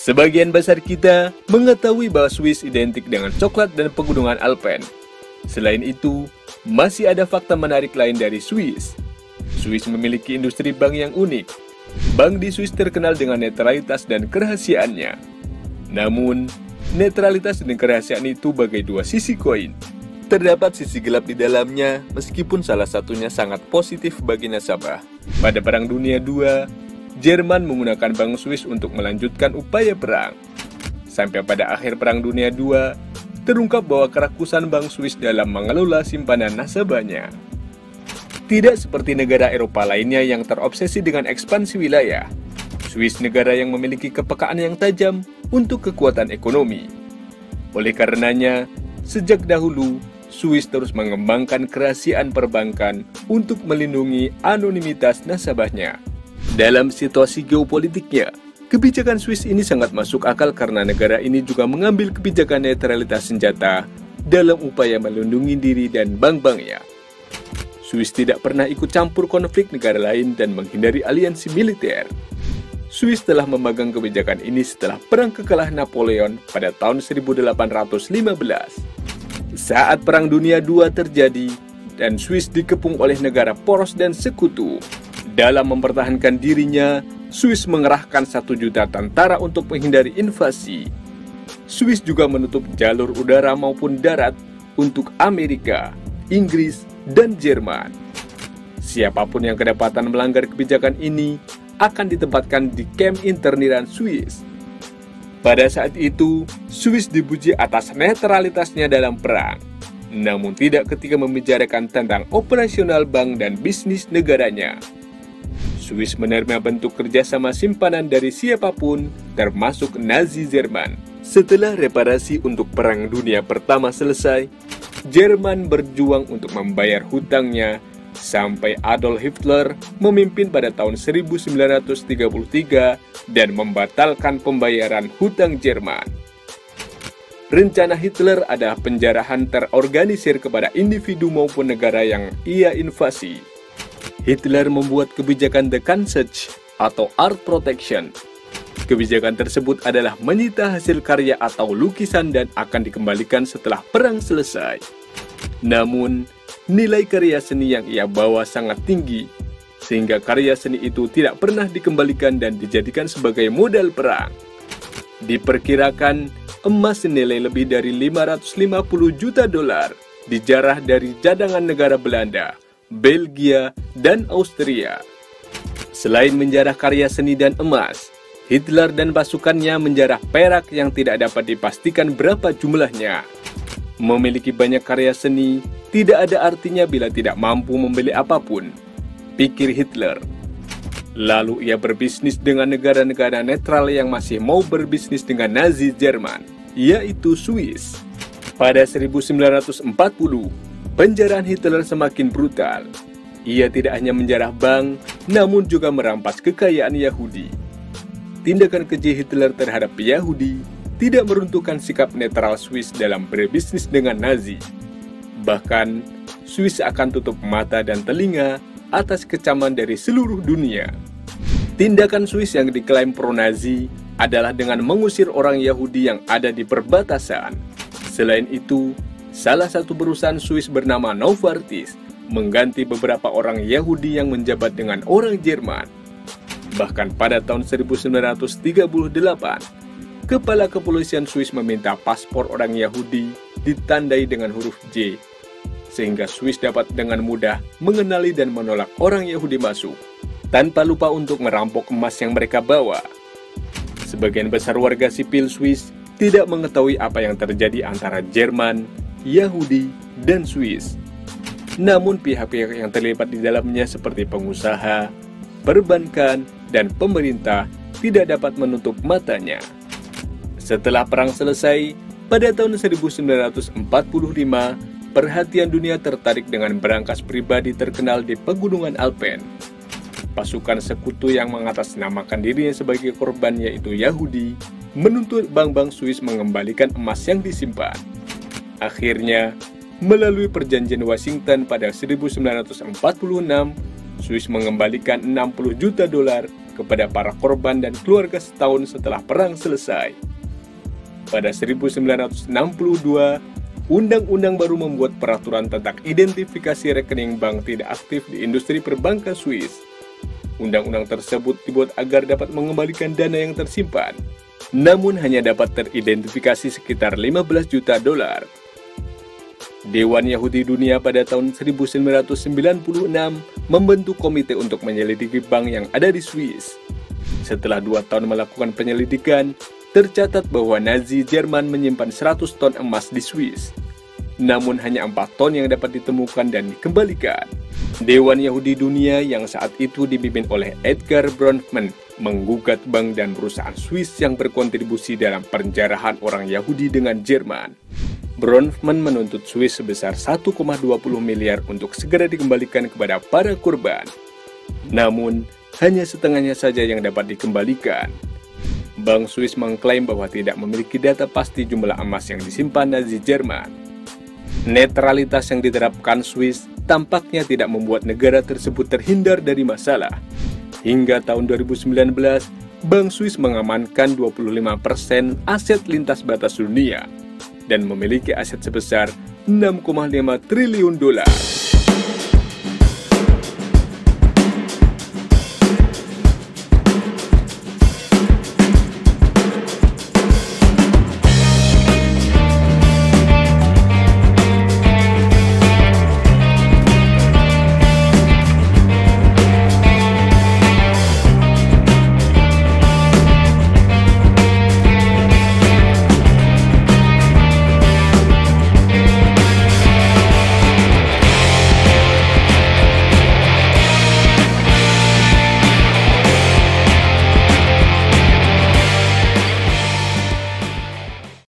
Sebagian besar kita mengetahui bahwa Swiss identik dengan coklat dan pegunungan Alpen. Selain itu, masih ada fakta menarik lain dari Swiss. Swiss memiliki industri bank yang unik. Bank di Swiss terkenal dengan netralitas dan kerahasiaannya. Namun, netralitas dan kerahasiaan itu bagai dua sisi koin. Terdapat sisi gelap di dalamnya, meskipun salah satunya sangat positif bagi nasabah. Pada Perang Dunia II, Jerman menggunakan Bank Swiss untuk melanjutkan upaya perang. Sampai pada akhir Perang Dunia II, terungkap bahwa kerakusan Bank Swiss dalam mengelola simpanan nasabahnya. Tidak seperti negara Eropa lainnya yang terobsesi dengan ekspansi wilayah, Swiss negara yang memiliki kepekaan yang tajam untuk kekuatan ekonomi. Oleh karenanya, sejak dahulu, Swiss terus mengembangkan kerahasiaan perbankan untuk melindungi anonimitas nasabahnya. Dalam situasi geopolitiknya, kebijakan Swiss ini sangat masuk akal karena negara ini juga mengambil kebijakan netralitas senjata dalam upaya melindungi diri dan bank-banknya. Swiss tidak pernah ikut campur konflik negara lain dan menghindari aliansi militer. Swiss telah memegang kebijakan ini setelah Perang Kekalahan Napoleon pada tahun 1815. Saat Perang Dunia II terjadi dan Swiss dikepung oleh negara poros dan sekutu, dalam mempertahankan dirinya, Swiss mengerahkan 1 juta tentara untuk menghindari invasi. Swiss juga menutup jalur udara maupun darat untuk Amerika, Inggris, dan Jerman. Siapapun yang kedapatan melanggar kebijakan ini akan ditempatkan di kamp interniran Swiss. Pada saat itu, Swiss dipuji atas netralitasnya dalam perang, namun tidak ketika membicarakan tentang operasional bank dan bisnis negaranya. Swiss menerima bentuk kerjasama simpanan dari siapapun, termasuk Nazi Jerman. Setelah reparasi untuk Perang Dunia Pertama selesai, Jerman berjuang untuk membayar hutangnya sampai Adolf Hitler memimpin pada tahun 1933 dan membatalkan pembayaran hutang Jerman. Rencana Hitler adalah penjarahan terorganisir kepada individu maupun negara yang ia invasi. Hitler membuat kebijakan The Kansach atau Art Protection. Kebijakan tersebut adalah menyita hasil karya atau lukisan dan akan dikembalikan setelah perang selesai. Namun, nilai karya seni yang ia bawa sangat tinggi, sehingga karya seni itu tidak pernah dikembalikan dan dijadikan sebagai modal perang. Diperkirakan, emas senilai lebih dari 550 juta dolar dijarah dari cadangan negara Belanda, Belgia, dan Austria. Selain menjarah karya seni dan emas, Hitler dan pasukannya menjarah perak yang tidak dapat dipastikan berapa jumlahnya. Memiliki banyak karya seni tidak ada artinya bila tidak mampu membeli apapun, pikir Hitler. Lalu ia berbisnis dengan negara-negara netral yang masih mau berbisnis dengan Nazi Jerman, yaitu Swiss. Pada 1940, penjarahan Hitler semakin brutal. Ia tidak hanya menjarah bank, namun juga merampas kekayaan Yahudi. Tindakan keji Hitler terhadap Yahudi tidak meruntuhkan sikap netral Swiss dalam berbisnis dengan Nazi. Bahkan, Swiss akan tutup mata dan telinga atas kecaman dari seluruh dunia. Tindakan Swiss yang diklaim pro-Nazi adalah dengan mengusir orang Yahudi yang ada di perbatasan. Selain itu, salah satu perusahaan Swiss bernama Novartis mengganti beberapa orang Yahudi yang menjabat dengan orang Jerman. Bahkan pada tahun 1938, Kepala Kepolisian Swiss meminta paspor orang Yahudi ditandai dengan huruf J, sehingga Swiss dapat dengan mudah mengenali dan menolak orang Yahudi masuk, tanpa lupa untuk merampok emas yang mereka bawa. Sebagian besar warga sipil Swiss tidak mengetahui apa yang terjadi antara Jerman, Yahudi, dan Swiss. Namun pihak-pihak yang terlibat di dalamnya seperti pengusaha, perbankan, dan pemerintah tidak dapat menutup matanya. Setelah perang selesai, pada tahun 1945, perhatian dunia tertarik dengan berangkas pribadi terkenal di pegunungan Alpen. Pasukan sekutu yang mengatasnamakan dirinya sebagai korban yaitu Yahudi, menuntut bank-bank Swiss mengembalikan emas yang disimpan. Akhirnya, melalui perjanjian Washington pada 1946, Swiss mengembalikan 60 juta dolar kepada para korban dan keluarga setahun setelah perang selesai. Pada 1962, undang-undang baru membuat peraturan tentang identifikasi rekening bank tidak aktif di industri perbankan Swiss. Undang-undang tersebut dibuat agar dapat mengembalikan dana yang tersimpan, namun hanya dapat teridentifikasi sekitar 15 juta dolar. Dewan Yahudi Dunia pada tahun 1996 membentuk komite untuk menyelidiki bank yang ada di Swiss. Setelah 2 tahun melakukan penyelidikan, tercatat bahwa Nazi Jerman menyimpan 100 ton emas di Swiss. Namun hanya 4 ton yang dapat ditemukan dan dikembalikan. Dewan Yahudi Dunia yang saat itu dipimpin oleh Edgar Bronfman menggugat bank dan perusahaan Swiss yang berkontribusi dalam penjarahan orang Yahudi dengan Jerman. Bronfman menuntut Swiss sebesar 1,20 miliar untuk segera dikembalikan kepada para korban. Namun, hanya setengahnya saja yang dapat dikembalikan. Bank Swiss mengklaim bahwa tidak memiliki data pasti jumlah emas yang disimpan Nazi Jerman. Netralitas yang diterapkan Swiss tampaknya tidak membuat negara tersebut terhindar dari masalah. Hingga tahun 2019, Bank Swiss mengamankan 25% aset lintas batas dunia dan memiliki aset sebesar 6,5 triliun dolar.